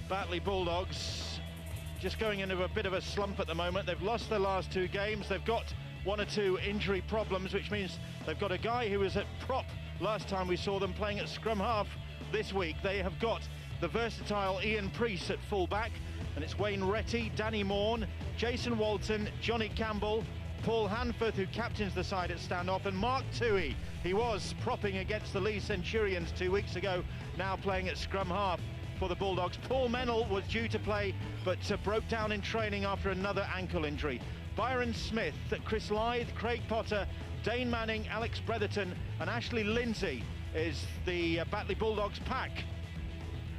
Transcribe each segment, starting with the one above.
Batley Bulldogs just going into a bit of a slump at the moment. They've lost their last 2 games. They've got 1 or 2 injury problems, which means they've got a guy who was at prop last time we saw them playing at scrum half this week. They have got the versatile Ian Priest at full-back, and it's Wayne Retty, Danny Morn, Jason Walton, Johnny Campbell, Paul Hanforth, who captains the side at stand-off, and Mark Toohey. He was propping against the Lee Centurions 2 weeks ago, now playing at scrum half for the Bulldogs. Paul Mennell was due to play, but broke down in training after another ankle injury. Byron Smith, Chris Lythe, Craig Potter, Dane Manning, Alex Bretherton and Ashley Lindsay is the Batley Bulldogs pack.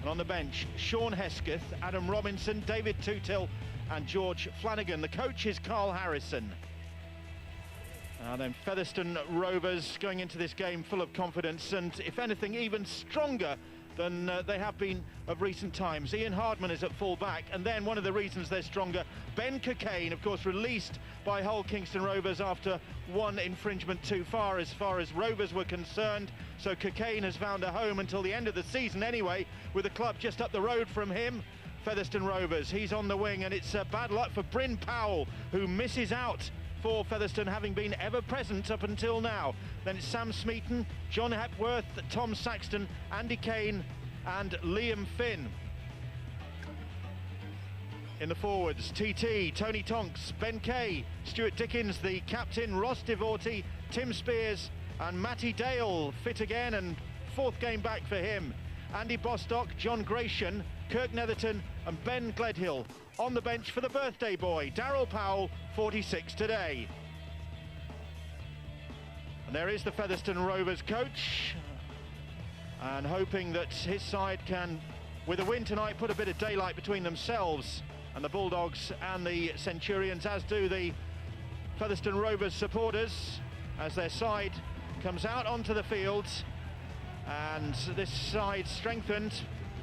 And on the bench, Sean Hesketh, Adam Robinson, David Tootill and George Flanagan. The coach is Carl Harrison. Then Featherstone Rovers going into this game full of confidence and, if anything, even stronger than they have been of recent times. Ian Hardman is at full back, and then one of the reasons they're stronger, Ben Cockayne, of course, released by Hull Kingston Rovers after 1 infringement too far as Rovers were concerned. So Cockayne has found a home until the end of the season anyway, with a club just up the road from him, Featherstone Rovers. He's on the wing, and it's bad luck for Bryn Powell, who misses out for Featherstone, having been ever present up until now. Then it's Sam Smeaton, John Hepworth, Tom Saxton, Andy Kane and Liam Finn. In the forwards, TT, Tony Tonks, Ben Kay, Stuart Dickens, the captain, Ross Devorty, Tim Spears and Matty Dale, fit again and 4th game back for him. Andy Bostock, John Gratian, Kirk Netherton and Ben Gledhill. On the bench for the birthday boy, Darryl Powell, 46 today. And there is the Featherstone Rovers coach, and hoping that his side can, with a win tonight, put a bit of daylight between themselves and the Bulldogs and the Centurions, as do the Featherstone Rovers supporters, as their side comes out onto the field. And this side strengthened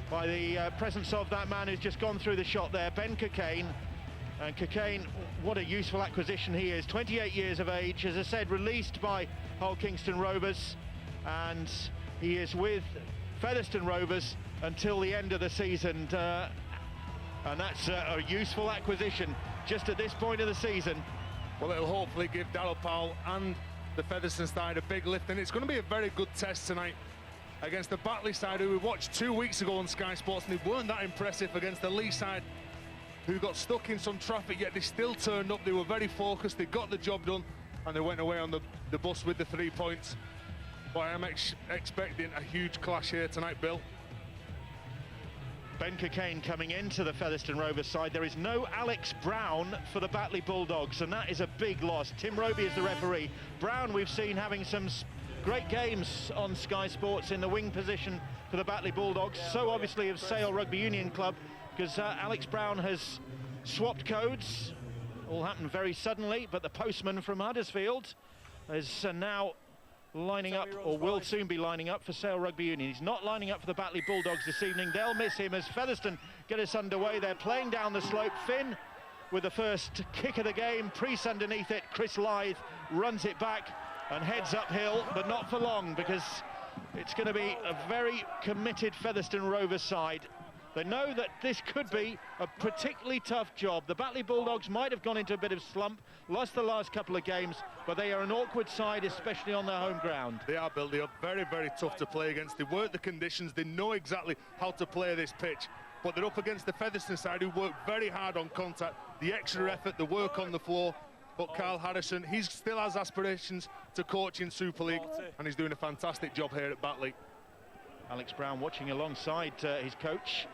by the presence of that man who's just gone through the shot there, Ben Cockayne. And Cockayne, what a useful acquisition he is. 28 years of age, as I said, released by Hull Kingston Rovers, and he is with Featherstone Rovers until the end of the season. And that's a useful acquisition just at this point of the season. Well, it'll hopefully give Darryl Powell and the Featherstone side a big lift, and it's going to be a very good test tonight against the Batley side, who we watched 2 weeks ago on Sky Sports, and they weren't that impressive against the Lee side, who got stuck in some traffic, yet they still turned up. They were very focused, they got the job done, and they went away on the bus with the 3 points. But I am expecting a huge clash here tonight, Bill. Ben Cockayne coming into the Featherstone Rovers side. There is no Alex Brown for the Batley Bulldogs, and that is a big loss. Tim Roby is the referee. Brown, we've seen having some great games on Sky Sports in the wing position for the Batley Bulldogs. So obviously of Sale Rugby Union Club, because Alex Brown has swapped codes. All happened very suddenly, but the postman from Huddersfield is now lining up, or will soon be lining up, for Sale Rugby Union. He's not lining up for the Batley Bulldogs this evening. They'll miss him as Featherstone get us underway. They're playing down the slope. Finn with the first kick of the game. Priest underneath it. Chris Lythe runs it back and heads uphill, but not for long, because it's going to be a very committed Featherstone Rovers side. They know that this could be a particularly tough job. The Batley Bulldogs might have gone into a bit of slump, lost the last couple of games, but they are an awkward side, especially on their home ground. They are, Bill. They are very, very tough to play against. They work the conditions. They know exactly how to play this pitch, but they're up against the Featherstone side, who work very hard on contact, the extra effort, the work on the floor. But Carl Harrison, he still has aspirations to coach in Super League, and he's doing a fantastic job here at Batley. Alex Brown watching alongside his coach,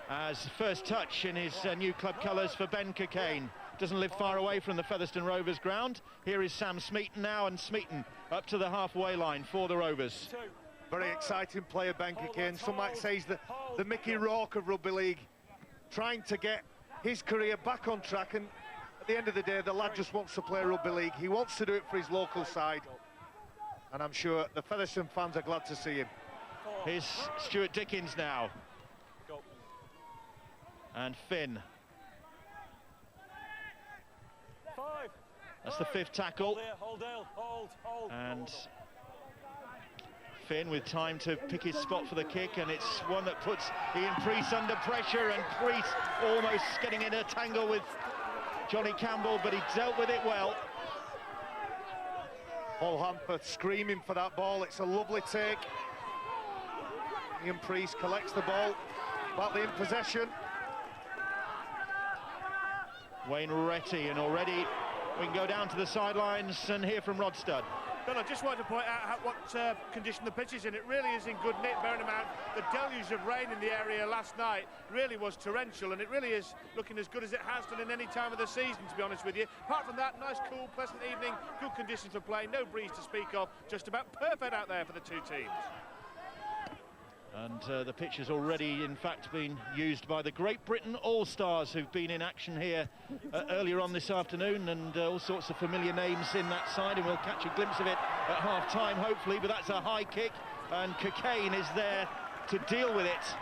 as first touch in his new club colours for Ben Cockayne. Doesn't live far away from the Featherstone Rovers ground. Here is Sam Smeaton now, and Smeaton up to the halfway line for the Rovers. Very exciting player, Ben Cockayne. Some might say he's the Mickey Rourke of rugby league, trying to get his career back on track, and at the end of the day, the lad just wants to play rugby league. He wants to do it for his local side, and I'm sure the Featherstone fans are glad to see him. Here's Stuart Dickens now. And Finn. That's the 5th tackle. Hold. And in with time to pick his spot for the kick, and it's one that puts Ian Priest under pressure, and Priest almost getting in a tangle with Johnny Campbell, but he dealt with it well. Paul Hanford screaming for that ball. It's a lovely take. Ian Priest collects the ball. Batley in possession. Wayne Retty, and already we can go down to the sidelines and hear from Rod Studd. Well, I just wanted to point out what condition the pitch is in. It really is in good nick, bearing in mind the deluge of rain in the area last night really was torrential, and it really is looking as good as it has done in any time of the season, to be honest with you. Apart from that, nice, cool, pleasant evening, good conditions for play, no breeze to speak of, just about perfect out there for the two teams. And the pitch has already, in fact, been used by the Great Britain All-Stars who've been in action here earlier on this afternoon, and all sorts of familiar names in that side, and we'll catch a glimpse of it at half-time, hopefully, but that's a high kick, and Cockayne is there to deal with it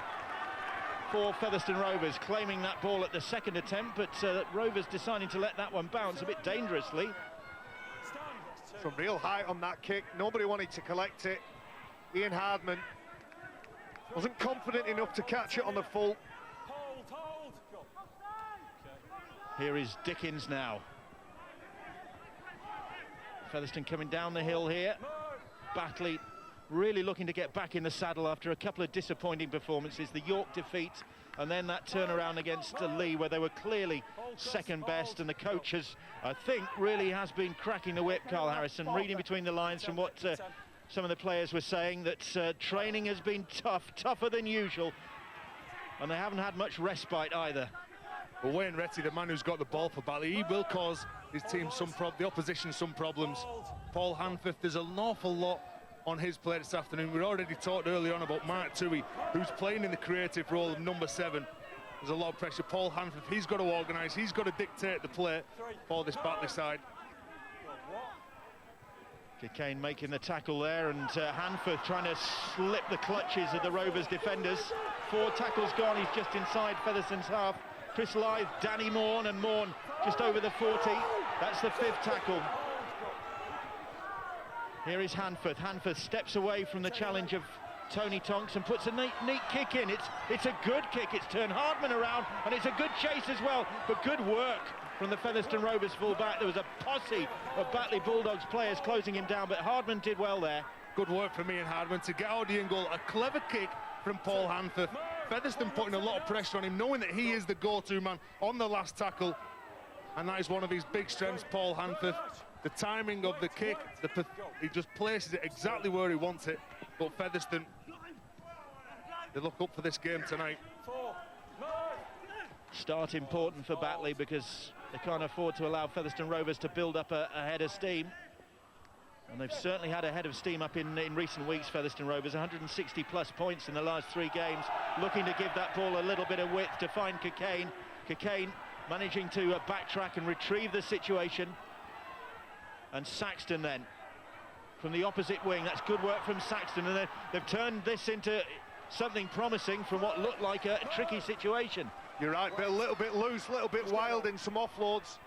for Featherstone Rovers, claiming that ball at the second attempt, but Rovers deciding to let that one bounce a bit dangerously. Some real height on that kick. Nobody wanted to collect it. Ian Hardman wasn't confident enough to catch it on the full. Here is Dickens now. Featherstone coming down the hill here. Batley really looking to get back in the saddle after a couple of disappointing performances. The York defeat, and then that turnaround against Lee, where they were clearly second best, and the coach has, I think, really has been cracking the whip, Carl Harrison, reading between the lines from what some of the players were saying, that training has been tougher than usual, and they haven't had much respite either. Well, Wayne Retty, the man who's got the ball for Batley, he will cause his team the opposition some problems. Paul Hanford, there's an awful lot on his plate this afternoon. We already talked earlier on about Mark Toohey, who's playing in the creative role of number 7. There's a lot of pressure. Paul Hanford, he's got to organise, he's got to dictate the play for this Batley side. Cockayne making the tackle there, and Hanford trying to slip the clutches of the Rovers defenders. 4 tackles gone, he's just inside Featherstone's half. Chris Lythe, Danny Morn, and Morn just over the 40. That's the 5th tackle. Here is Hanford. Hanford steps away from the challenge of Tony Tonks and puts a neat kick in. It's a good kick. It's turned Hardman around, and it's a good chase as well, but good work from the Featherstone Rovers full-back. There was a posse of Batley Bulldogs players closing him down, but Hardman did well there. Good work from Ian Hardman to get out the goal. A clever kick from Paul Hanford. Featherstone putting a lot of pressure on him, knowing that he is the go-to man on the last tackle, and that is one of his big strengths, Paul Hanford. The timing of the kick, he just places it exactly where he wants it. But Featherstone, they look up for this game tonight. Start important for Batley, because they can't afford to allow Featherstone Rovers to build up a head of steam. And they've certainly had a head of steam up in recent weeks, Featherstone Rovers. 160 plus points in the last 3 games. Looking to give that ball a little bit of width to find Cockayne. Cockayne managing to backtrack and retrieve the situation. And Saxton then from the opposite wing. That's good work from Saxton, and they've turned this into something promising from what looked like a tricky situation. You're right, but a little bit loose, a little bit wild in some offloads.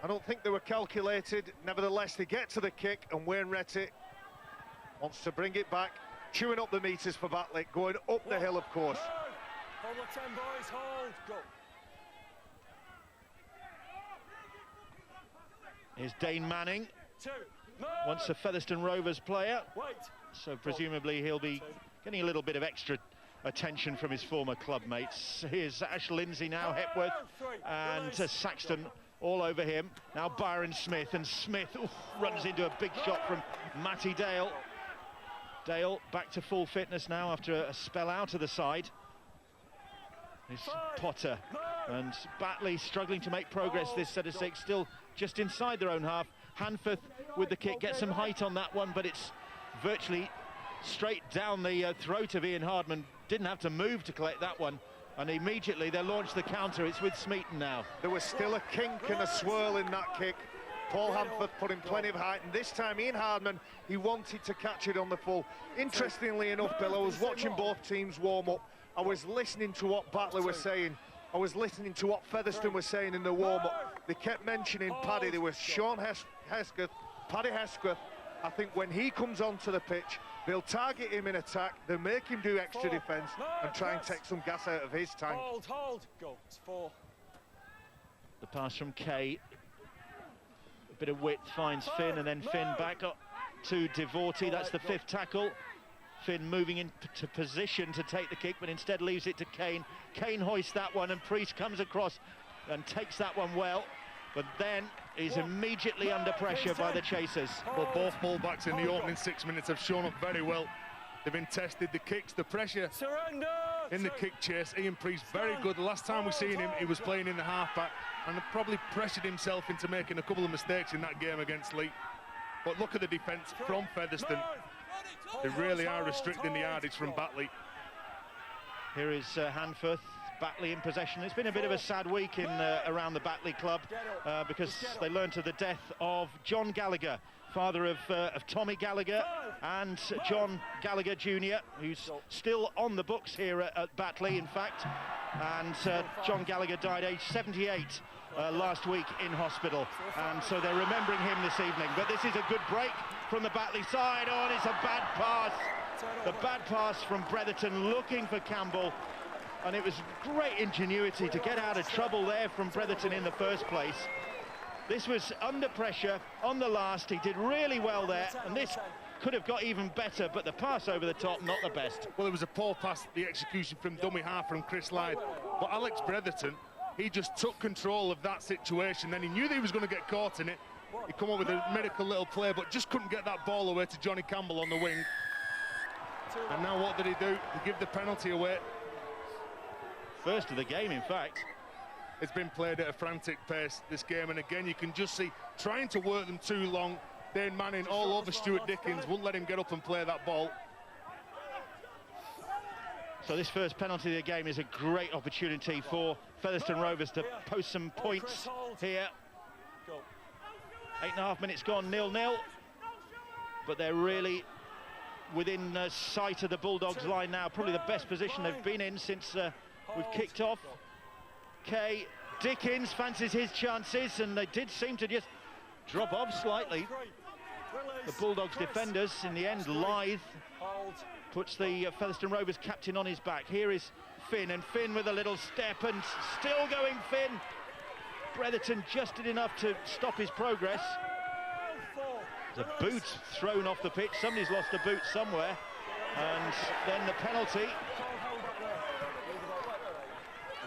I don't think they were calculated. Nevertheless, they get to the kick, and Wayne Retty wants to bring it back, chewing up the meters for Batley, going up the hill, of course. Hold the 10, boys, hold, go. Here's Dane Manning, once a Featherstone Rovers player, so presumably he'll be getting a little bit of extra attention from his former club mates. Here's Ash Lindsay now, Hepworth, and Saxton all over him. Now Byron Smith, and Smith runs into a big shot from Matty Dale. Dale back to full fitness now after a spell out of the side. Here's Potter, and Batley struggling to make progress this set of 6, still just inside their own half. Hanford with the kick, gets some height on that one, but it's virtually straight down the throat of Ian Hardman. Didn't have to move to collect that one, and immediately they launched the counter. It's with Smeaton now. There was still a kink and a swirl in that kick. Paul Hanford putting plenty of height, and this time Ian Hardman, he wanted to catch it on the full. Interestingly enough, Bill, I was watching both teams warm up. I was listening to what Batley was saying. I was listening to what Featherstone was saying in the warm-up. They kept mentioning Paddy. There was Sean Hesketh, Paddy Hesketh. I think when he comes onto the pitch, They'll target him in attack, they'll make him do extra 4. defence and try and take some gas out of his tank. Hold, go. It's 4. The pass from Kay. A bit of width finds Finn, and then Finn back up to Devorty. That's the 5th tackle. Finn moving into position to take the kick, but instead leaves it to Kane. Kane hoists that one, and Priest comes across and takes that one well, but then is immediately under pressure by the chasers. Well, both fullbacks in the opening 6 minutes have shown up very well. They've been tested, the kicks, the pressure Surrender! in the kick chase. Ian Priest, very good. The last time we seen him, he was playing in the halfback and probably pressured himself into making a couple of mistakes in that game against Leigh. But look at the defence from Featherstone. They really are restricting the yardage from Batley. Here is Hanforth, Batley in possession. It's been a bit of a sad week in around the Batley club because they learned of the death of John Gallagher, father of Tommy Gallagher and John Gallagher Jr., who's still on the books here at Batley, in fact. And John Gallagher died aged 78 last week in hospital, and so they're remembering him this evening. But this is a good break from the Batley side. Oh, and it's a bad pass. The bad pass from Bretherton looking for Campbell, and it was great ingenuity to get out of trouble there from Bretherton in the first place. This was under pressure on the last. He did really well there, and this could have got even better, but the pass over the top, not the best. Well, it was a poor pass, the execution from dummy half from Chris Lyde, but Alex Bretherton, he just took control of that situation. Then he knew that he was going to get caught in it. He come up with a miracle little play, but just couldn't get that ball away to Johnny Campbell on the wing. And now what did he do? He give the penalty away. First of the game, in fact. It's been played at a frantic pace, this game, and again you can just see trying to work them too long. Dane Manning all over Stuart Dickens, wouldn't let him get up and play that ball. So this first penalty of the game is a great opportunity for Featherstone Rovers to post some points here. 8.5 minutes gone, 0-0. But they're really within sight of the Bulldogs line now. Probably the best position they've been in since we've kicked off. Kay Dickens fancies his chances, and they did seem to just drop off slightly. The Bulldogs defenders, in the end, Lythe puts the Featherstone Rovers captain on his back. Here is Finn, and Finn with a little step, and still going Finn. Bretherton just did enough to stop his progress. There's a boot thrown off the pitch. Somebody's lost a boot somewhere. And then the penalty.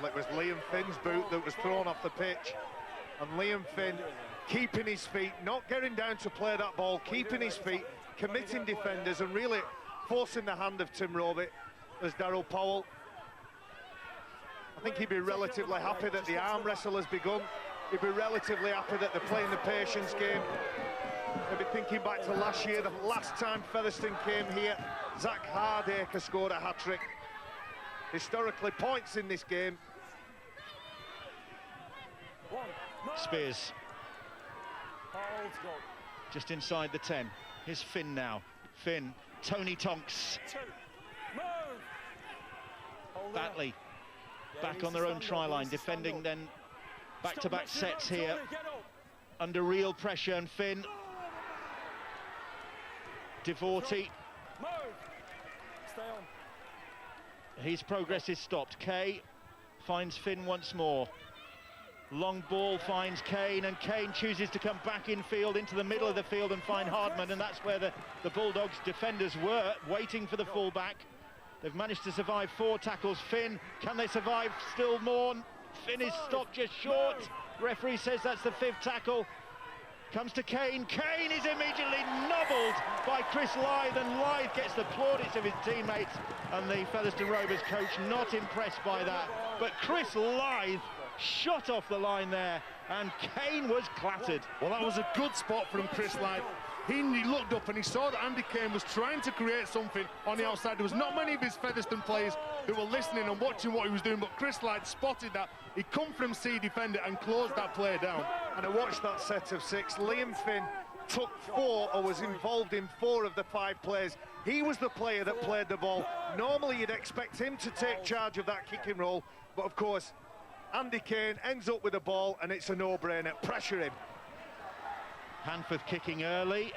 Well, it was Liam Finn's boot that was thrown off the pitch. And Liam Finn keeping his feet, not getting down to play that ball, keeping his feet, committing defenders and really forcing the hand of Tim Roby as Darryl Powell. I think he'd be relatively happy that the arm wrestle has begun. He'd be relatively happy that they're playing the patience game. Maybe thinking back to last year, the last time Featherstone came here, Zach Hardacre scored a hat-trick. Historically, points in this game. Spears. Just inside the 10. Here's Finn now. Finn, Tony Tonks. Batley back on their own try line, defending then back-to-back sets here. Under real pressure, and Finn. Devorty. His progress is stopped. Kay finds Finn once more. Long ball finds Kane, and Kane chooses to come back in field into the middle of the field and find Hardman, and that's where the Bulldogs defenders were, waiting for the fullback. They've managed to survive 4 tackles. Finn, can they survive still more? Finn is stopped just short. Referee says that's the 5th tackle. Comes to Kane. Kane is immediately nobbled by Chris Lythe, and Lythe gets the plaudits of his teammates, and the Featherstone Rovers coach not impressed by that. But Chris Lythe shot off the line there, and Kane was clattered. Well, that was a good spot from Chris Lythe. He looked up and he saw that Andy Kane was trying to create something on the outside. There was not many of his Featherstone players who were listening and watching what he was doing, but Chris Lythe spotted that. He come from C defender and closed that play down. And I watched that set of 6. Liam Finn took 4, or was involved in 4 of the 5 plays. He was the player that played the ball. Normally you'd expect him to take charge of that kicking role, but of course Andy Kane ends up with the ball, and it's a no-brainer. Pressure him. Hanforth kicking early.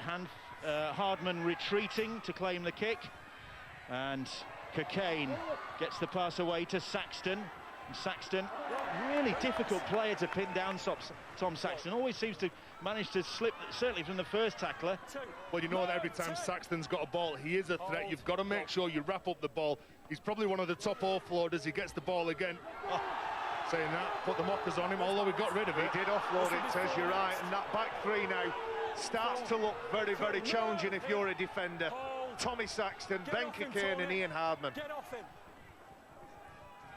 Hardman retreating to claim the kick, and Cockayne gets the pass away to Saxton. And Saxton, really difficult player to pin down. Tom Saxton always seems to manage to slip, certainly from the first tackler. Well, you know that every time Saxton's got a ball, he is a threat. You've got to make sure you wrap up the ball. He's probably one of the top offloaders. He gets the ball again. Oh, saying that, put the mockers on him, although we got rid of it. He did offload it, Tez, you're right. And that back three now starts to look very, very challenging if you're a defender. Tommy Saxton, Ben Cockayne and Ian Hardman.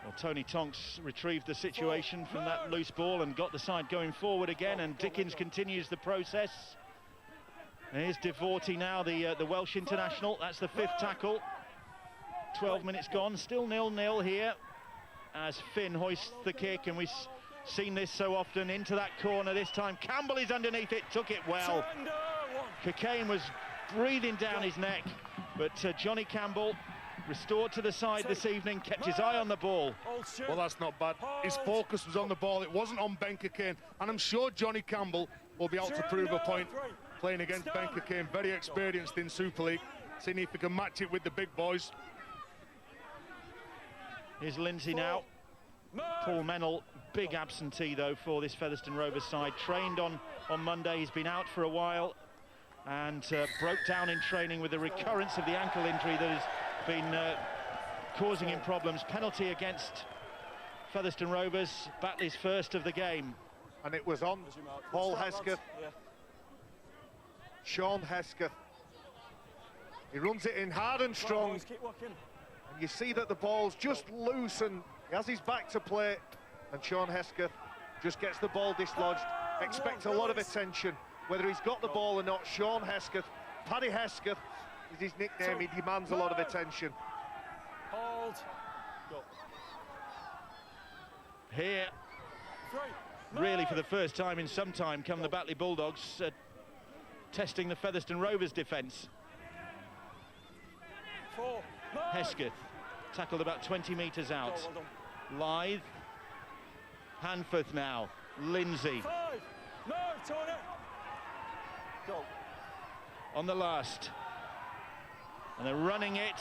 Well, Tony Tonks retrieved the situation from that loose ball and got the side going forward again, and Dickens continues the process. Here's Devorty now, the Welsh international. That's the 5th tackle. 12 minutes gone, still 0-0 here as Finn hoists the kick, and we've seen this so often. Into that corner this time. Campbell is underneath it, took it well. Cockayne was breathing down his neck, but Johnny Campbell, restored to the side this evening, kept his eye on the ball. Well, that's not bad. His focus was on the ball. It wasn't on Ben Cockayne, and I'm sure Johnny Campbell will be able to prove a point playing against Ben Cockayne, very experienced in Super League, seeing if he can match it with the big boys. Here's Lindsay now. Paul Mennell, big absentee though for this Featherstone Rovers side. Trained on Monday, he's been out for a while and broke down in training with a recurrence of the ankle injury that has been causing him problems. Penalty against Featherstone Rovers, Batley's first of the game. And it was on Paul Hesketh. Sean Hesketh. He runs it in hard and strong. And you see that the ball's just loose and he has his back to play. And Sean Hesketh just gets the ball dislodged. Expect a lot of attention, whether he's got the ball or not. Sean Hesketh, Paddy Hesketh is his nickname. He demands a lot of attention. Hold. Here, really for the first time in some time, come the Batley Bulldogs testing the Featherstone Rovers defence. Hesketh tackled about 20 metres out. Lythe, Hanforth now, Lindsay. On the last. And they're running it.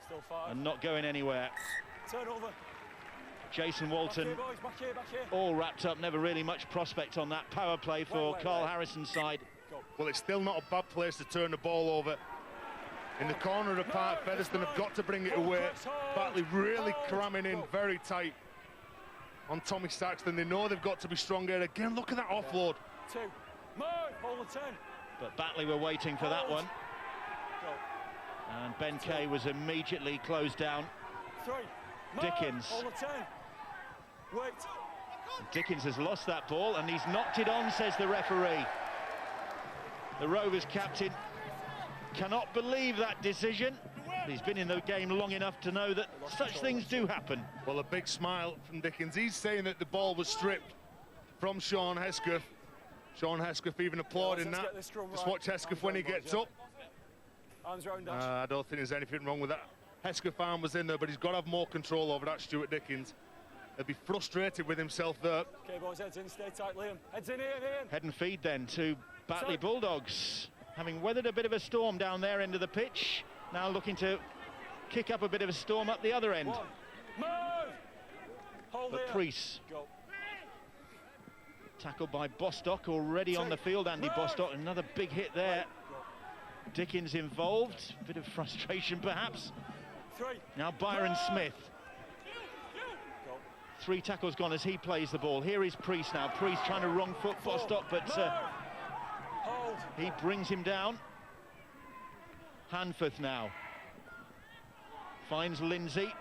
Still 5. And not going anywhere. Turn over. Jason Walton, Back here. all wrapped up, never really much prospect on that power play for Carl Harrison's side. Well, it's still not a bad place to turn the ball over. In the corner of the park, Featherstone have got to bring it away. Batley really cramming in very tight on Tommy Saxton. They know they've got to be stronger. Again, look at that offload. 2. Hold the 10. But Batley were waiting for that one. And Ben Kay was immediately closed down. 3. Dickens. Hold the 10. Wait. Dickens has lost that ball and he's knocked it on, says the referee. The Rovers captain cannot believe that decision. He's been in the game long enough to know that such things do happen. Well, a big smile from Dickens. He's saying that the ball was stripped from Sean Hesketh. Sean Hesketh even applauding that. Just watch Hesketh when he gets up. I don't think there's anything wrong with that. Hesketh arm was in there, but he's got to have more control over that, Stuart Dickens. He'll be frustrated with himself there. Okay, boys, heads in, stay tight, Liam. Heads in, Ian. Head and feed then to Batley Bulldogs, having weathered a bit of a storm down their end of the pitch, now looking to kick up a bit of a storm up the other end. Move! Hold But here. Priest, tackled by Bostock, already on the field. Andy Bostock, another big hit there. Dickens involved, a bit of frustration perhaps. 3. Now Byron Smith. 3 tackles gone as he plays the ball. Here is Priest now. Priest trying to wrong foot Bostock, but he brings him down. Hanforth now. Finds Lindsay.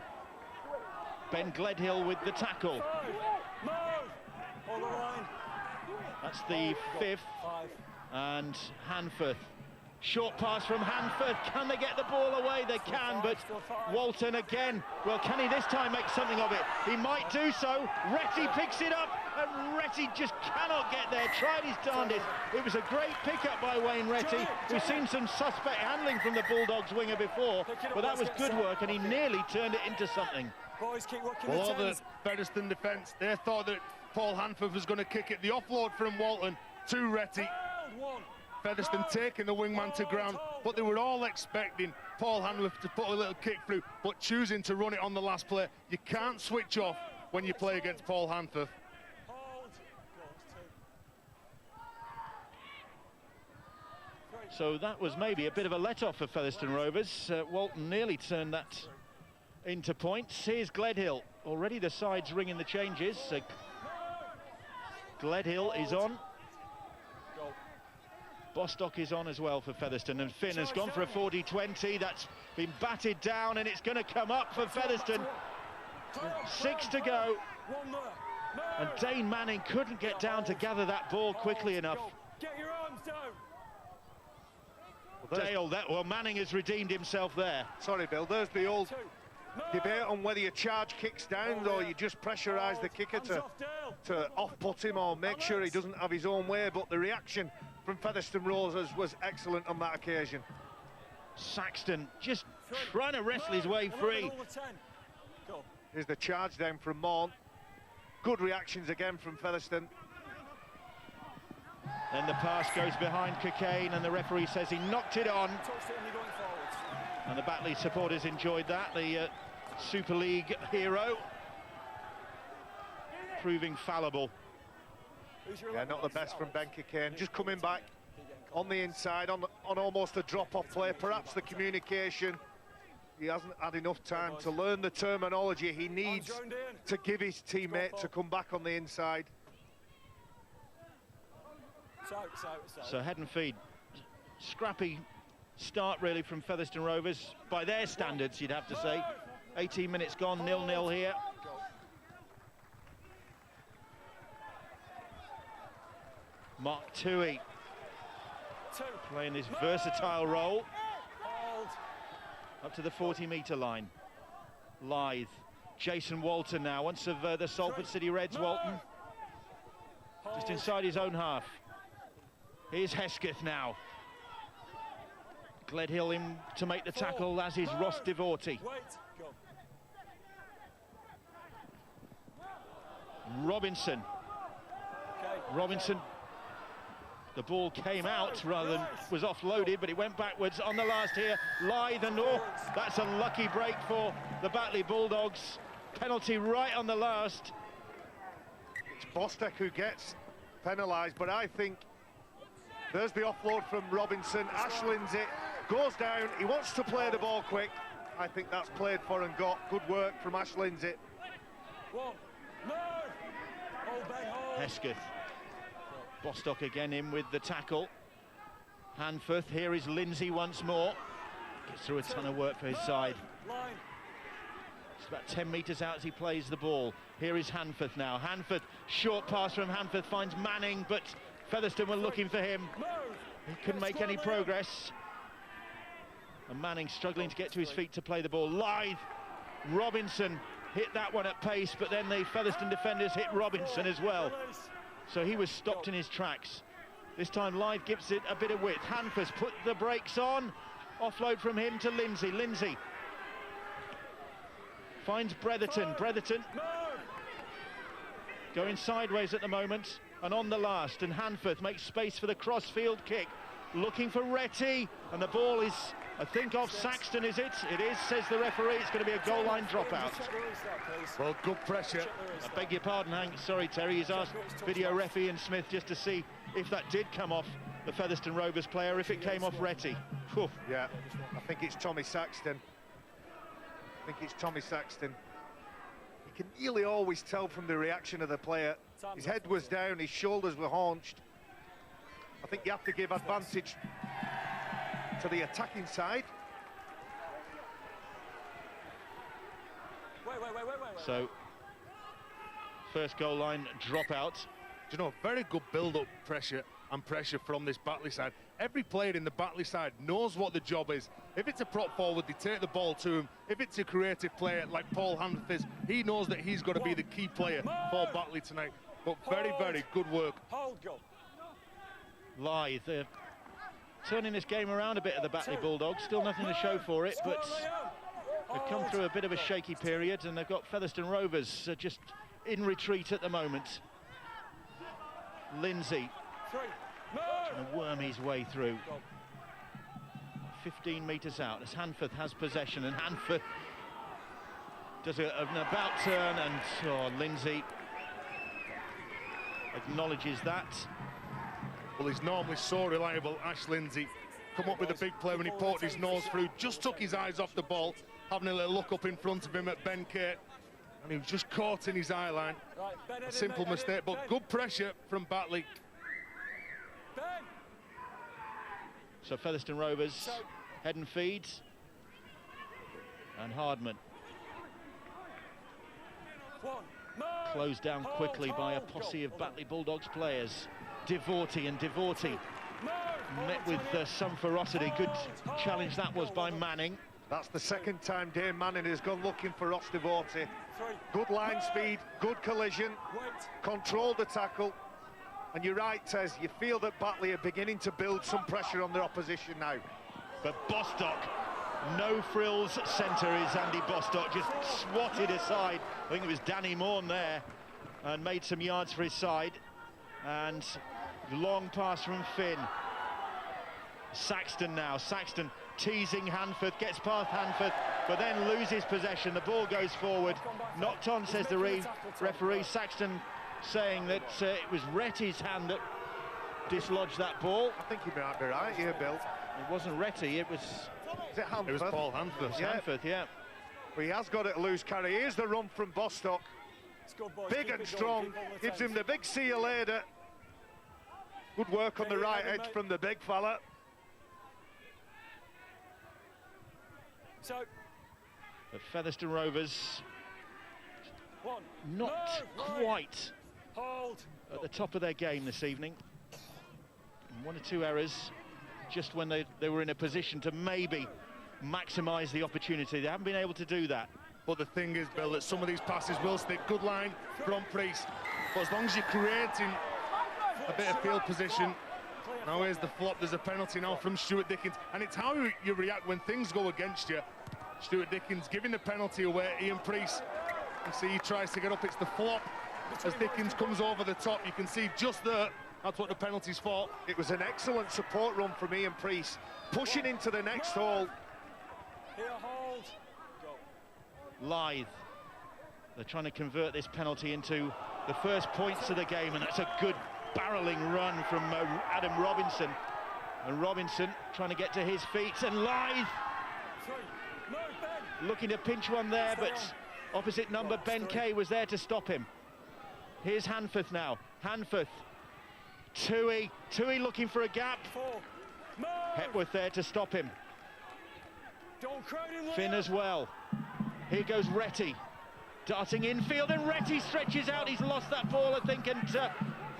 Ben Gledhill with the tackle. Hold the line. That's the 5th. 5. And Hanforth. Short pass from Hanforth. Can they get the ball away? They can, but Walton again. Well, can he this time make something of it? He might do so. Retty picks it up, and Retty just cannot get there. Tried his darndest. It was a great pickup by Wayne Retty. We've seen some suspect handling from the Bulldogs winger before, but that was good work, and he nearly turned it into something. Boys, keep working Well, all the Featherstone defence, they thought that Paul Hanforth was going to kick it. The offload from Walton to Retty. Featherstone taking the wingman to ground, but they were all expecting Paul Hanworth to put a little kick through, but choosing to run it on the last play. You can't switch off when you play against Paul Hanworth. So that was maybe a bit of a let-off for Featherstone Rovers. Walton nearly turned that into points. Here's Gledhill. Already the sides ringing the changes. Gledhill is on. Bostock is on as well for Featherstone, and Finn has gone for a 40-20. That's been batted down, and it's going to come up for Featherstone. 6 to go. And Dane Manning couldn't get down to gather that ball quickly enough. Get your arms down. Well, Manning has redeemed himself there. Sorry, Bill, there's the old debate on whether you charge kicks down or you just pressurise the kicker to off-put him or make sure he doesn't have his own way, but the reaction from Featherstone Rovers was excellent on that occasion. Saxton just trying to wrestle his way free. Here's the charge down from Morn. Good reactions again from Featherstone. Then the pass goes behind Cockayne, and the referee says he knocked it on. And the Batley supporters enjoyed that. The Super League hero proving fallible. Yeah, not the best from Ben Cockayne. Just coming back on the inside, on almost a drop-off play. Perhaps the communication. He hasn't had enough time to learn the terminology he needs to give his teammate to come back on the inside. So head and feed, scrappy start really from Featherstone Rovers by their standards, you'd have to say. 18 minutes gone, 0-0 here. Mark Toohey playing this versatile role up to the 40-metre line. Lythe, Jason Walton now, once of the Salford City Reds. Walton just inside his own half. Here's Hesketh now. Gledhill in to make the tackle, as is Ross Devorty. Robinson. Robinson. The ball came out rather than was offloaded, but it went backwards on the last here. Lythe, and that's a lucky break for the Batley Bulldogs. Penalty right on the last. It's Bostock who gets penalised, but I think there's the offload from Robinson. Ash Lindsay goes down. He wants to play the ball quick. I think that's played for and got. Good work from Ash Lindsay. Hesketh. Bostock again in with the tackle. Hanforth, here is Lindsay once more. Gets through a ton of work for his side. It's about 10 metres out as he plays the ball. Here is Hanforth now. Hanforth, short pass from Hanforth, finds Manning, but Featherstone were looking for him. He couldn't make any progress. And Manning struggling to get to his feet to play the ball. Lythe, Robinson hit that one at pace, but then the Featherstone defenders hit Robinson as well. So he was stopped in his tracks. This time Lythe gives it a bit of width. Hanforth put the brakes on. Offload from him to Lindsay. Lindsay finds Bretherton. Bretherton going sideways at the moment. And on the last, and Hanforth makes space for the cross-field kick. Looking for Retty, and the ball is, I think, off Saxton, is it? It is, says the referee. It's going to be a goal line dropout. Well, good pressure. I beg your pardon, Hank. Sorry, Terry. He's asked video ref Ian Smith just to see if that did come off the Featherstone Rovers player, if it came off Retty. Whew. Yeah, I think it's Tommy Saxton. You can nearly always tell from the reaction of the player. His head was down, his shoulders were haunched. I think you have to give advantage to the attacking side. Wait. So, first goal line dropout. Do you know, very good build-up pressure from this Batley side. Every player in the Batley side knows what the job is. If it's a prop forward, they take the ball to him. If it's a creative player like Paul Hanforth is, he knows that he's got to be the key player for Batley tonight. But very, very good work. Lythe, turning this game around a bit of the Batley Bulldogs. Still nothing to show for it, but they've come through a bit of a shaky period, and they've got Featherstone Rovers just in retreat at the moment. Lindsay Trying to worm his way through. 15 metres out as Hanford has possession, and Hanford does an about turn, and Lindsay acknowledges that. Well, he's normally so reliable, Ash Lindsay. Come up with a big play when he poked his nose through, just took his eyes off the ball, having a little look up in front of him at Ben Kate, and he was just caught in his eye line. A simple mistake, but good pressure from Batley. So Featherstone Rovers head and feeds, and Hardman closed down quickly by a posse of Batley Bulldogs players. Devorty met with some ferocity. Good challenge that was by Manning. That's the second time Dane Manning has gone looking for Ross Devorty. Good line speed, good collision, controlled the tackle. And you're right, Tez, you feel that Batley are beginning to build some pressure on their opposition now. But Bostock, no frills centre is Andy Bostock, just swatted aside. I think it was Danny Morn there, and made some yards for his side. And long pass from Finn. Saxton now, Saxton teasing Hanford, gets past Hanford, but then loses possession. The ball goes forward, knocked on, says the referee. Saxton saying that it was Retty's hand that dislodged that ball. I think you might be right here, Bill. It wasn't Retty, it was... Is it Hanford? It was Paul Hanford. Yeah. Hanford, yeah. Well, he has got it loose carry. Here's the run from Bostock. Big and strong, gives him the big see you later. Good work on the right edge from the big fella. The Featherstone Rovers not quite at the top of their game this evening. One or two errors just when they were in a position to maybe maximise the opportunity. They haven't been able to do that. But the thing is, Bill, that some of these passes will stick. Good line from Priest. But as long as you're creating a bit of field position. Now here's the flop. There's a penalty now from Stuart Dickens. And it's how you react when things go against you. Stuart Dickens giving the penalty away. Ian Priest, you see he tries to get up. It's the flop as Dickens comes over the top. You can see just there. That's what the penalty's for. It was an excellent support run from Ian Priest, pushing into the next hole. Lythe, they're trying to convert this penalty into the first points of the game, and that's a good barreling run from Adam Robinson. And Robinson trying to get to his feet, and Lythe looking to pinch one there, but opposite number Ben Kay was there to stop him. Here's Hanforth now. Hanforth, Tui looking for a gap. Hepworth there to stop him. Finn as well. Here goes Retty, darting infield, and Retty stretches out. He's lost that ball, I think, and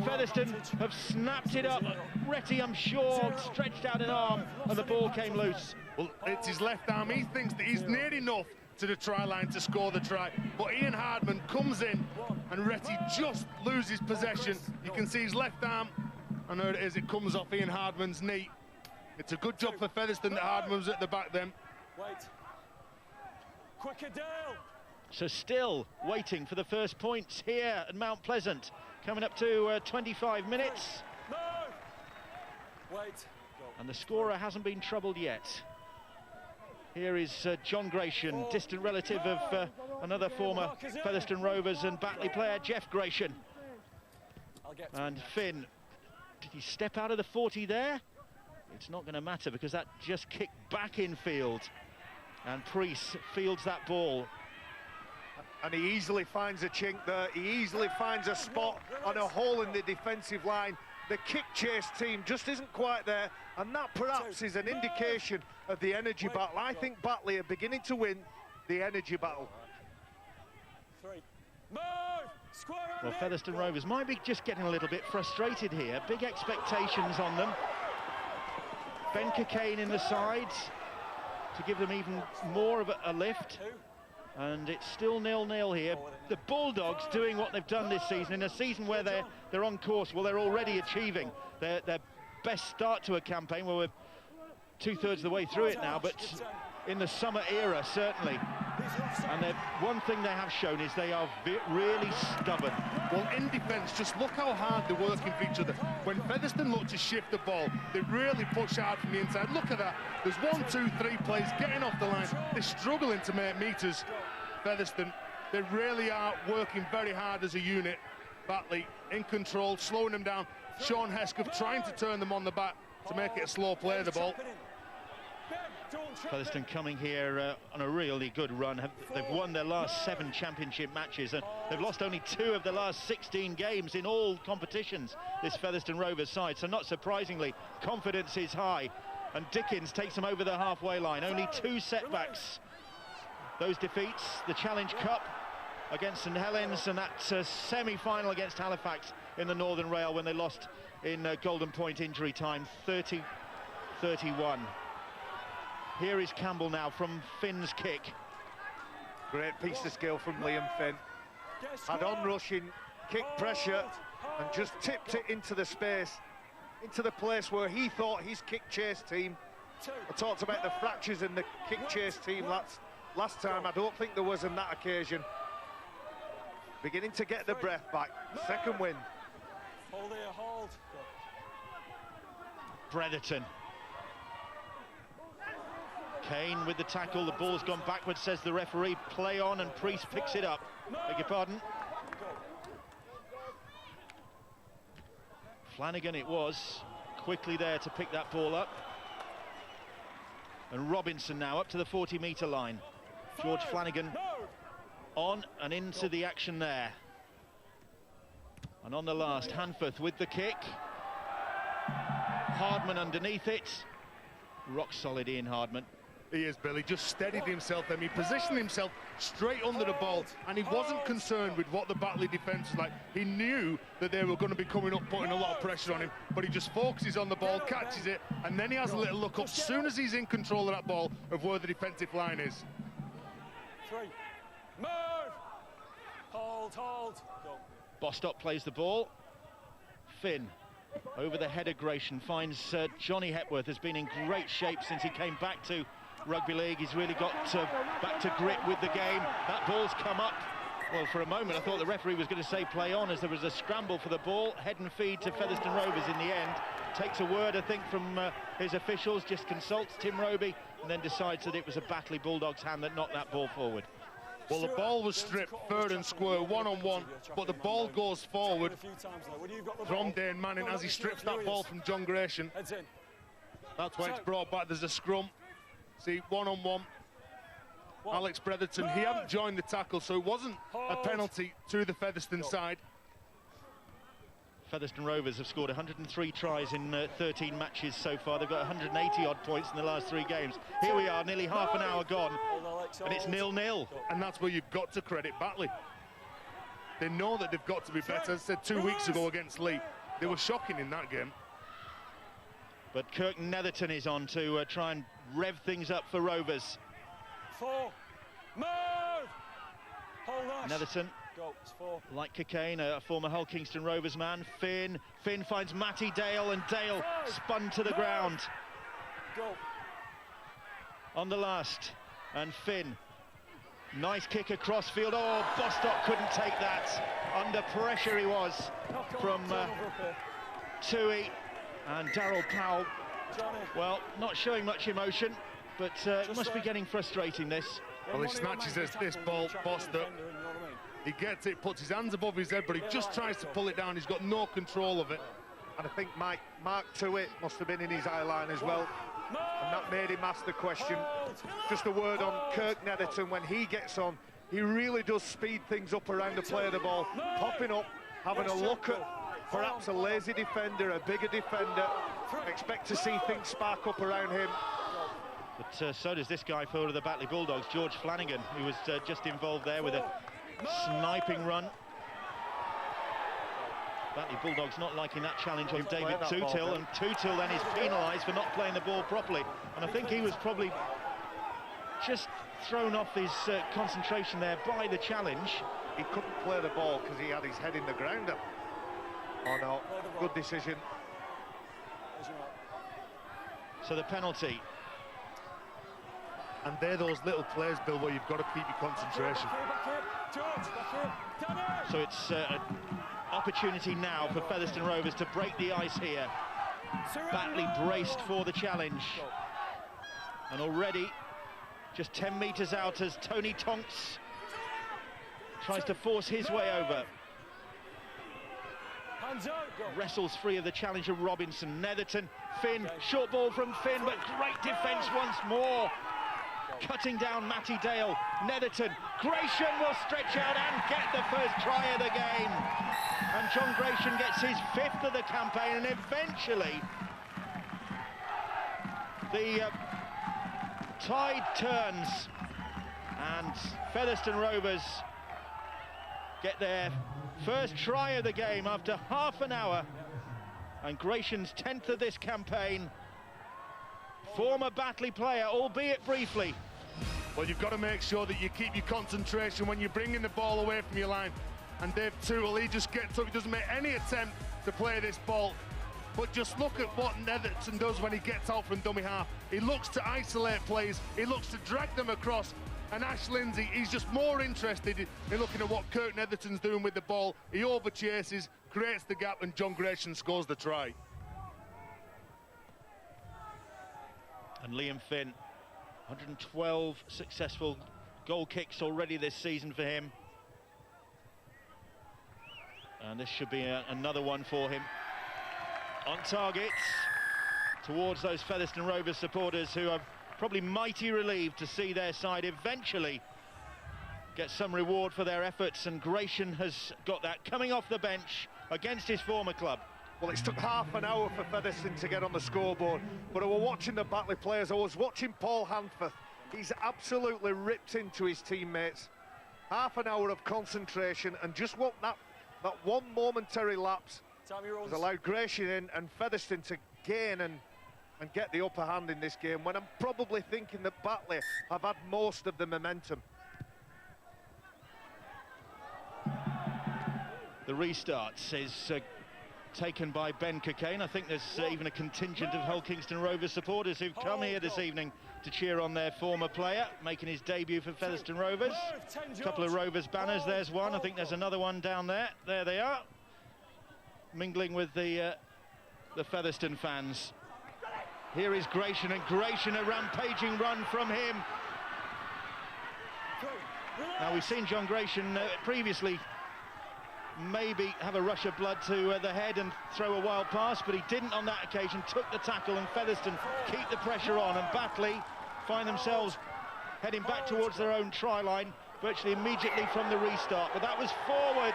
Featherstone have snapped it up. Retty, I'm sure, stretched out an arm, and the ball came loose. Well, it's his left arm. He thinks that he's near enough to the try line to score the try, but Ian Hardman comes in, and Retty just loses possession. You can see his left arm, and there it is, it comes off Ian Hardman's knee. It's a good job for Featherstone that Hardman was at the back then. Quicker, Dale. So still waiting for the first points here at Mount Pleasant. Coming up to 25 minutes. And the scorer hasn't been troubled yet. Here is John Gratian, distant relative of another former Featherstone Rovers and Batley player, Jeff Gratian. And Finn, did he step out of the 40 there? It's not going to matter because that just kicked back in field. And Priest fields that ball. And he easily finds a chink there. He easily finds a spot on a hole in the defensive line. The kick chase team just isn't quite there, and that perhaps is an indication of the energy battle. I think Batley are beginning to win the energy battle. Well, Featherstone Rovers might be just getting a little bit frustrated here. Big expectations on them. Ben Cockayne in the sides to give them even more of a lift. And it's still 0-0 here. The Bulldogs doing what they've done this season, in a season where they're on course. Well, they're already achieving their best start to a campaign. Well, we're 2/3 of the way through it now, but in the summer era, certainly, And one thing they have shown is they are really stubborn. Well, in defence, just look how hard they're working for each other. When Featherstone look to shift the ball, they really push hard from the inside. Look at that. There's 1, 2, 3 players getting off the line. They're struggling to make metres. Featherstone, they really are working very hard as a unit. Batley in control, slowing them down. Sean Hesketh trying to turn them on the back to make it a slow play, the ball. Featherstone coming here on a really good run. They've won their last 7 championship matches, and they've lost only 2 of the last 16 games in all competitions, this Featherstone Rovers side. So not surprisingly, confidence is high, and Dickens takes them over the halfway line. Only 2 setbacks. Those defeats, the Challenge Cup against St Helens, and that semi-final against Halifax in the Northern Rail when they lost in Golden Point injury time, 30-31. Here is Campbell now from Finn's kick. Great piece of skill from Liam Finn. Had on-rushing kick pressure and just tipped it into the space, into the place where he thought his kick chase team. I talked about the fractures in the kick chase team last time. I don't think there was on that occasion. Beginning to get the breath back. Second win. Hold here, hold. Bretherton. Kane with the tackle, the ball's gone backwards, says the referee. Play on, and Priest picks it up. Beg your pardon. Flanagan it was, quickly there to pick that ball up. And Robinson now up to the 40-metre line. George Flanagan on and into the action there. And on the last, Hanforth with the kick. Hardman underneath it. Rock solid Ian Hardman. He is, Billy, just steadied himself then. He positioned himself straight under the ball, and he wasn't concerned with what the Batley defence was like. He knew that they were going to be coming up, putting a lot of pressure on him, but he just focuses on the ball, catches it, and then he has a little look up as soon as he's in control of that ball of where the defensive line is. 3. Move! Hold, hold. Go. Bostock plays the ball. Finn over the head aggression finds Johnny Hepworth has been in great shape since he came back to rugby league. He's really got back to grip with the game. That ball's come up. Well, for a moment I thought the referee was going to say play on, as there was a scramble for the ball. Head and feed to Featherstone Rovers in the end. Takes a word, I think, from his officials, just consults Tim Roby, and then decides that it was a Batley Bulldogs hand that knocked that ball forward. Well, the ball was stripped third and square, one-on-one, but the ball goes forward from Dane Manning as he strips that ball from John Gratian. That's why it's brought back. There's a scrum. See, one-on-one. Alex Bretherton, he hadn't joined the tackle, so it wasn't a penalty to the Featherstone side. Featherstone Rovers have scored 103 tries in 13 matches so far. They've got 180 odd points in the last 3 games. Here we are, nearly half an hour gone, and it's 0-0. And that's where you've got to credit Batley. They know that they've got to be better. As I said 2 weeks ago against Lee, they were shocking in that game. But Kirk Netherton is on to try and rev things up for Rovers. 4. Move! Hold on. Netherton, Go. It's 4. like Cockayne, a former Hull Kingston Rovers man. Finn finds Matty Dale, and Dale spun to the ground. Go. On the last, and Finn, nice kick across field. Oh, Bostock couldn't take that. Under pressure he was from Tui, and Darryl Powell, well, not showing much emotion, but it must be getting frustrating, this. Well, he snatches this ball, Bostock. He gets it, puts his hands above his head, but he just tries to pull it down. He's got no control of it. And I think Mark Tui must have been in his eye line as well, and that made him ask the question. Just a word on Kirk Netherton. When he gets on, he really does speed things up around the play of the ball, popping up, having a look at perhaps a lazy defender, a bigger defender. Expect to see things spark up around him. But so does this guy for the Batley Bulldogs, George Flanagan, who was just involved there with a sniping run. Batley Bulldogs not liking that challenge on David Tutil, and Tutil then is penalised for not playing the ball properly. And I think he was probably just thrown off his concentration there by the challenge. He couldn't play the ball because he had his head in the ground. Oh no, good decision. So the penalty. And they're those little plays, Bill, where you've got to keep your concentration. So it's an opportunity now for Featherstone Rovers to break the ice here. Batley braced for the challenge. And already just 10 metres out as Tony Tonks tries to force his way over. Wrestles free of the challenge of Robinson. Netherton, Finn, short ball from Finn, but great defence once more. Cutting down Matty Dale. Netherton, Gratian will stretch out and get the first try of the game. And John Gratian gets his 5th of the campaign, and eventually the tide turns and Featherstone Rovers get their first try of the game after half an hour, and Gratian's 10th of this campaign. Former Batley player, albeit briefly. Well, you've got to make sure that you keep your concentration when you're bringing the ball away from your line. And Dave Tootle, he just gets up, he doesn't make any attempt to play this ball. But just look at what Netherton does when he gets out from dummy half. He looks to isolate plays, he looks to drag them across. And Ash Lindsay, he's just more interested in looking at what Kirk Netherton's doing with the ball. He overchases, creates the gap, and John Gratian scores the try. And Liam Finn, 112 successful goal kicks already this season for him. And this should be another one for him. On target towards those Featherstone Rovers supporters who are probably mighty relieved to see their side eventually get some reward for their efforts, and Gratian has got that coming off the bench against his former club. Well, it's took half an hour for Featherstone to get on the scoreboard, but I was watching the Batley players. I was watching Paul Hanforth. He's absolutely ripped into his teammates. Half an hour of concentration, and just what that one momentary lapse has allowed Gratian in and Featherstone to gain and get the upper hand in this game, when I'm probably thinking that Batley have had most of the momentum. The restart is taken by Ben Cockayne. I think there's even a contingent of Hull Kingston Rovers supporters who've come here this evening to cheer on their former player, making his debut for Featherstone Rovers. A couple of Rovers banners, there's one. I think there's another one down there. There they are, mingling with the Featherstone fans. Here is Gratian, and Gratian, a rampaging run from him. Now, we've seen John Gratian previously maybe have a rush of blood to the head and throw a wild pass, but he didn't on that occasion. Took the tackle, and Featherstone keep the pressure on, and Batley find themselves heading back towards their own try line virtually immediately from the restart. But that was forward,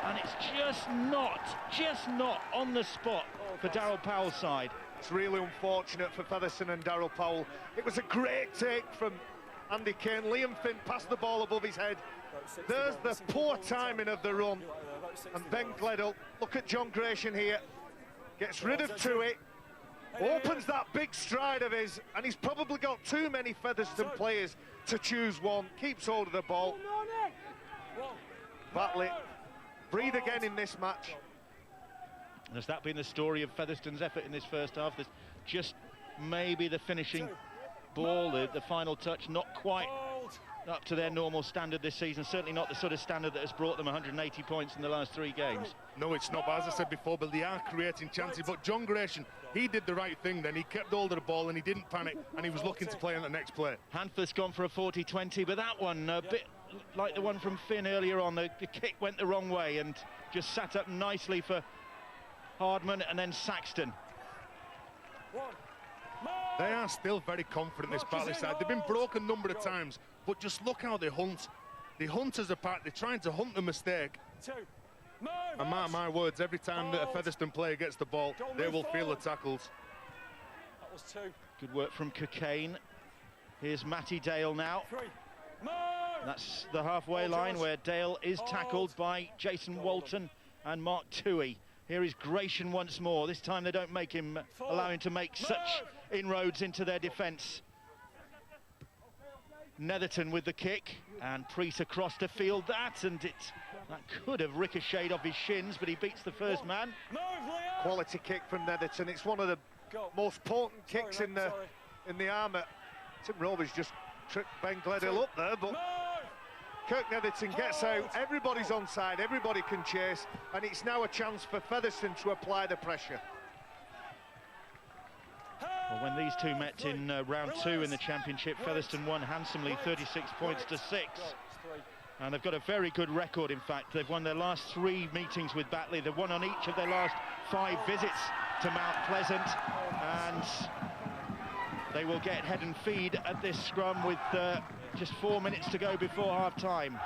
and it's just not on the spot for Darryl Powell's side. It's really unfortunate for Featherstone and Darryl Powell. It was a great take from Andy Kane. Liam Finn passed the ball above his head. There's the poor timing of the run. And Ben Gledhill, look at John Gratian here, gets rid of Tui, opens that big stride of his, and he's probably got too many Featherstone players to choose one. Keeps hold of the ball. Batley breathe again in this match. Has that been the story of Featherstone's effort in this first half? There's just maybe the finishing ball, the final touch, not quite up to their normal standard this season. Certainly not the sort of standard that has brought them 180 points in the last 3 games. No, it's not, but as I said before, Bill, they are creating chances. But John Gratian, he did the right thing then. He kept hold of the ball and he didn't panic, and he was looking to play on the next play. Hanforth's gone for a 40-20, but that one, a bit like the one from Finn earlier on, the kick went the wrong way and just sat up nicely for Hardman and then Saxton. They are still very confident, this Batley side. They've been broken a number of times, but just look how they hunt. They hunt as a pack. They're trying to hunt the mistake. And mark my words, every time that a Featherstone player gets the ball, they will feel the tackles. That was 2. Good work from Cockayne. Here's Matty Dale now. That's the halfway line where Dale is tackled by Jason Walton and Mark Tui. Here is Gratian once more. This time they don't make him, allow him to make such inroads into their defence. Netherton with the kick, and Preece across to field that, and that could have ricocheted off his shins, but he beats the first man. Quality kick from Netherton. It's one of the most potent kicks in the armour Tim Roby's just tripped Ben Gledhill up there, but Kirk Netherton gets out. Everybody's onside, everybody can chase, and it's now a chance for Featherstone to apply the pressure. Well, when these two met in round 2 in the championship, Featherstone won handsomely, 36 points to 6. And they've got a very good record, in fact. They've won their last 3 meetings with Batley. They've won on each of their last 5 visits to Mount Pleasant. And they will get head and feed at this scrum with just 4 minutes to go before half-time.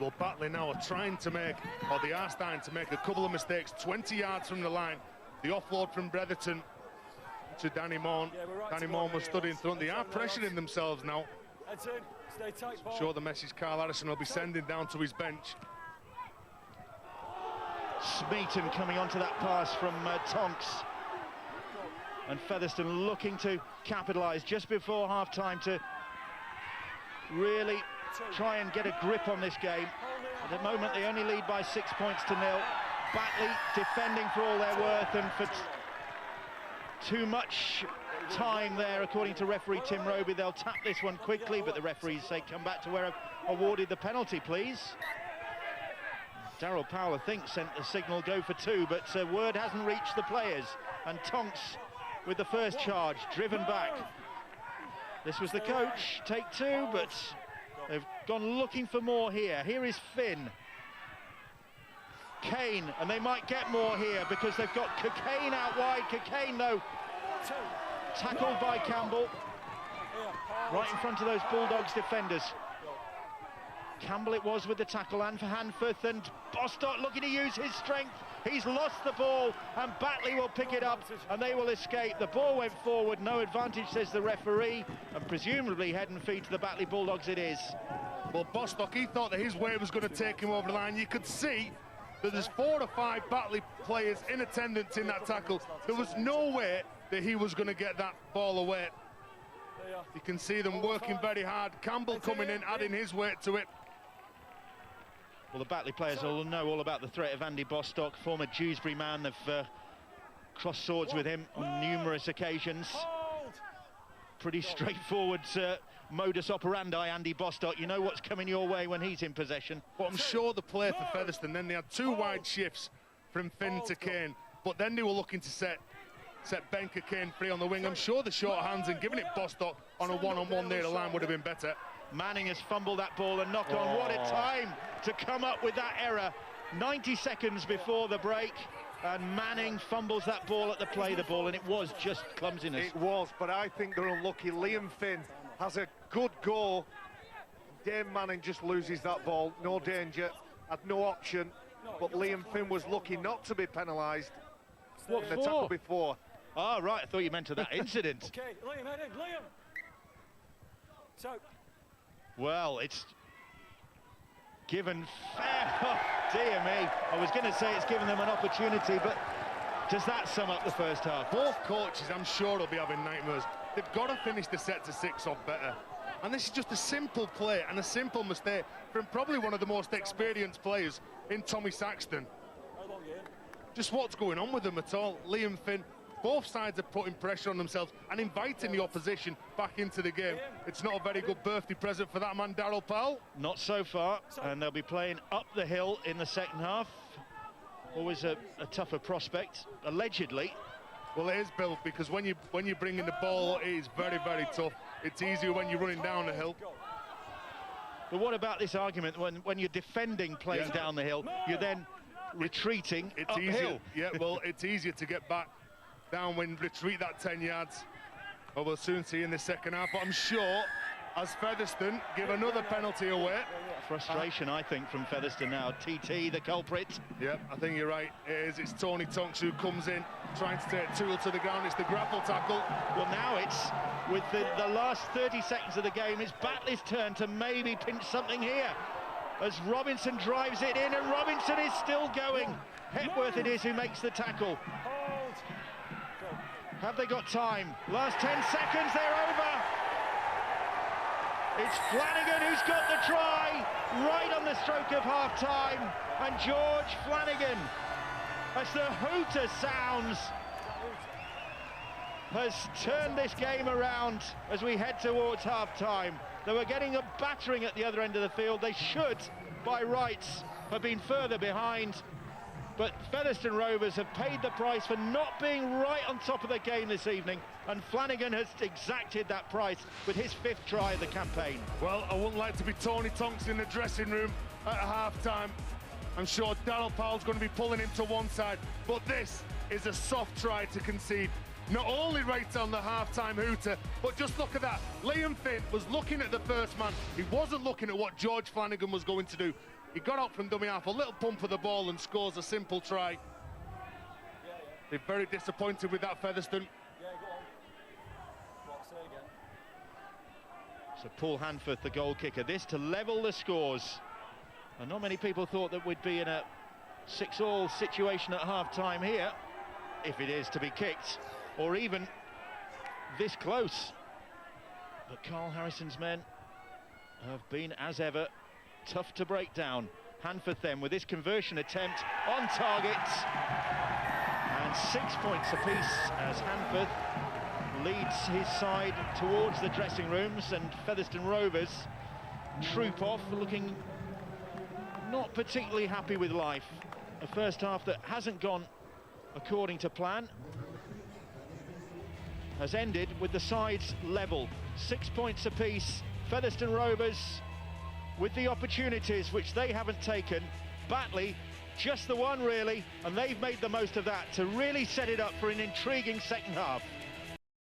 Well, Batley now are trying to make, or they are starting to make a couple of mistakes. 20 yards from the line. The offload from Bretherton to Danny Maughan. Danny Maughan was stood in front. They are pressuring themselves now. I'm sure the message Carl Harrison will be sending down to his bench. Smeaton coming onto that pass from Tonks. And Featherstone looking to capitalise just before half-time to really try and get a grip on this game. At the moment, they only lead by 6 points to 0. Batley defending for all their worth, and for too much time there, according to referee Tim Roby. They'll tap this one quickly, but the referees say come back to where I've awarded the penalty, please. Darryl Powell, I think, sent the signal go for 2, but word hasn't reached the players. And Tonks with the first charge, driven back. This was the coach, take 2, but they've gone looking for more here. Here is Finn. Kane, and they might get more here because they've got Cockayne out wide. Cockayne, though, tackled by Campbell, right in front of those Bulldogs defenders. Campbell it was with the tackle, and for Hanforth, and Bostock looking to use his strength. He's lost the ball, and Batley will pick it up, and they will escape. The ball went forward, no advantage, says the referee, and presumably head and feet to the Batley Bulldogs it is. Well, Bostock, he thought that his weight was going to take him over the line. You could see that there's 4 or 5 Batley players in attendance in that tackle. There was no way that he was going to get that ball away. You can see them working very hard. Campbell coming in, adding his weight to it. Well, the Batley players will know all about the threat of Andy Bostock, former Dewsbury man. They've crossed swords with him on numerous occasions. Pretty straightforward modus operandi, Andy Bostock. You know what's coming your way when he's in possession. But I'm sure the play for Featherstone, then they had 2 wide shifts from Finn to Kane, but then they were looking to set Ben Cockayne free on the wing. I'm sure the short hands and giving it Bostock on a one-on-one near the line would have been better. Manning has fumbled that ball and knocked on. What a time to come up with that error. 90 seconds before the break, and Manning fumbles that ball at the play the ball, and it was just clumsiness. It was, but I think they're unlucky. Liam Finn has a good go. Dame Manning just loses that ball. No danger, had no option, but Liam Finn was lucky not to be penalised. What in the for? tackle before. Oh, right, I thought you meant to that incident. Okay, Liam, head in, Liam. So. Well, it's given fair. Oh, dear me. I was going to say it's given them an opportunity, but does that sum up the first half? Both coaches, I'm sure, will be having nightmares. They've got to finish the set to 6 off better. And this is just a simple play and a simple mistake from probably one of the most experienced players in Tommy Saxton. Just what's going on with them at all? Liam Finn, both sides are putting pressure on themselves and inviting the opposition back into the game. It's not a very good birthday present for that man, Darryl Powell. Not so far, and they'll be playing up the hill in the second half. Always a tougher prospect, allegedly. Well, it is, Bill, because when you're bringing the ball, it is very, very tough. It's easier when you're running down the hill. But what about this argument when you're defending playing down the hill, you're then retreating it's uphill? Easier. Yeah, well, it's easier to get back down when retreat that 10 yards. Well, we'll soon see in the second half, but I'm sure as Featherstone give another penalty away. Frustration, I think, from Featherstone now. TT, the culprit. Yep, I think you're right. It's Tony Tonks who comes in, trying to take Toole to the ground. It's the grapple tackle. Well, now it's, with the last 30 seconds of the game, it's Batley's turn to maybe pinch something here. As Robinson drives it in, and Robinson is still going. Hepworth it is who makes the tackle. Have they got time? Last 10 seconds, they're over. It's Flanagan who's got the try, right on the stroke of half-time. And George Flanagan, as the hooter sounds, has turned this game around as we head towards half-time. They were getting a battering at the other end of the field. They should, by rights, have been further behind. But Featherstone Rovers have paid the price for not being right on top of the game this evening, and Flanagan has exacted that price with his 5th try of the campaign. Well, I wouldn't like to be Tony Tonks in the dressing room at half-time. I'm sure Daryl Powell's going to be pulling him to one side, but this is a soft try to concede. Not only right on the half-time hooter, but just look at that. Liam Finn was looking at the first man. He wasn't looking at what George Flanagan was going to do. He got out from dummy half, a little pump of the ball, and scores a simple try. They're very disappointed with that, Featherstone. So Paul Hanforth, the goal kicker, this to level the scores. And not many people thought that we'd be in a 6-all situation at half-time here, if it is to be kicked, or even this close. But Carl Harrison's men have been, as ever, tough to break down. Hanforth then with this conversion attempt on target, and 6 points apiece as Hanforth leads his side towards the dressing rooms, and Featherstone Rovers troop off looking not particularly happy with life. A first half that hasn't gone according to plan has ended with the sides level. 6 points apiece. Featherstone Rovers with the opportunities which they haven't taken. Batley just the one really, and they've made the most of that to really set it up for an intriguing second half.